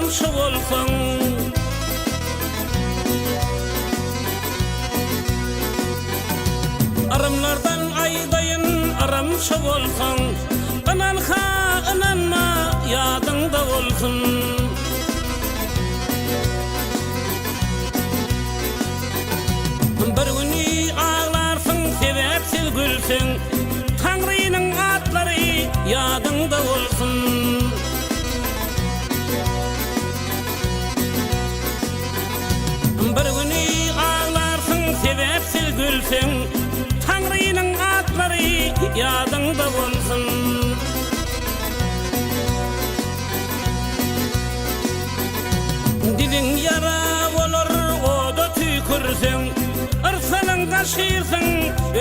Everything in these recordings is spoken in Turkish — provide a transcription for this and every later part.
aramçı bolsaň, aramlardan aýdaýyn aramçy bolsaň, inanha inanma ýadyňda bolsun. Bir güni ağlarsyň sebäpsiz gülseň, Taňrynyň atlary ýadyňda bolsun. Bir güni ağlarsyň sebäpsiz gülseň, Taňrynyň atlary ýadyňda bolsun. Diliň yara bolar oda tükürseň, ırsanyň gaşyrsyň,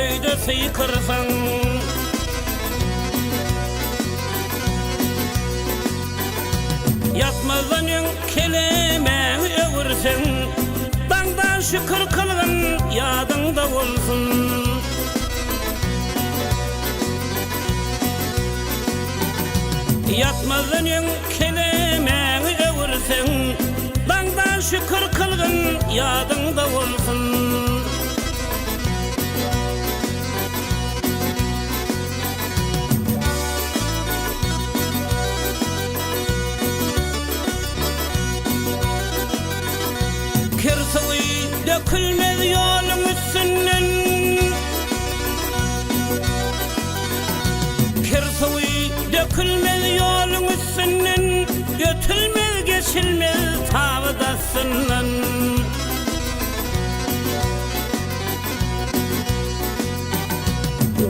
öýde syýkyrsaň. Yatmazanyň kelemäni öwürseň, daňdan şükür kılgın ýadyňda bolsun. Yatmazanyň kelemäni öwürseň, daňdan şükür kılgın ýadyňda bolsun. Kirsuy dökülmez ýoluň üstünden, kirsuy dökülmez ýoluň üstünden, götülmez geçilmez tawdasyndan.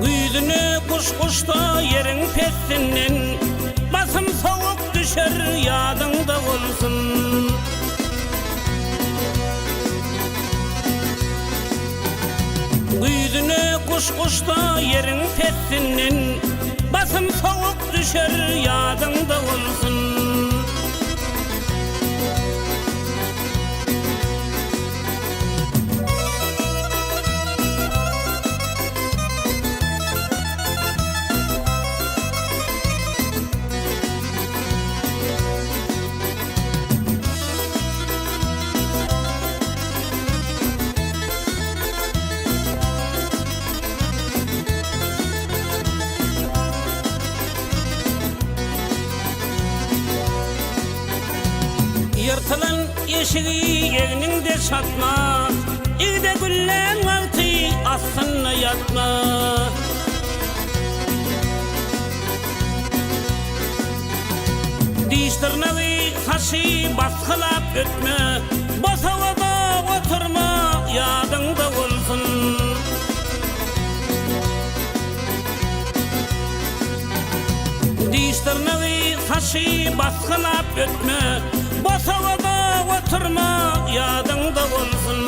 Güýdüne kuş-kuşda ýeriň pestinden, basym sowuk düşer ýadyňda bolsun. Güýdüne kuş-kuşda ýeriň pestinden, basym sowuk düşer ýadyňda bolsun. Yırtılan yeşigi egninde çatma, igde güllen altı aslında yatma. Diş tırnağı saçı baskılap ötme, bos havada oturma ýadyňda bolsun. Diş tırnağı saçı baskılap ötme, bos havada oturma ýadyňda bolsun.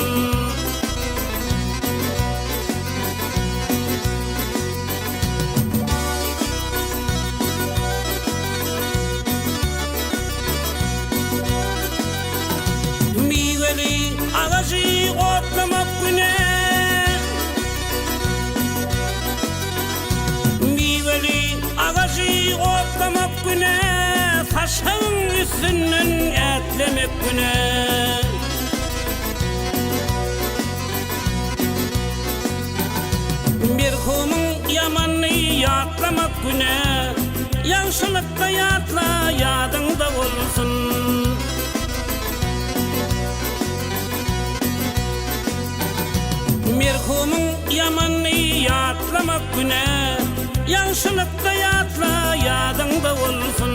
Miweli ağacı otlamak güne, miweli ağacı otlamak güne, saçaň üstünden etlemek güne. Bir humyň ýamany ýatlamak güne, ýagşylykda ýatla ýadyňda bolsun. Bir humyň ýamany ýatlamak güne, ýagşylykda ýatla ýadyňda bolsun.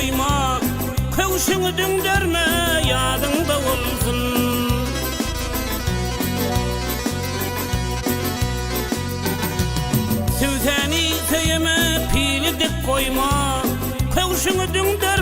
koyma, kövşüňi düňderme, ýadyňda bolsun. Süzeni söýeme, pili dip koyma, kövşüňi düňderme,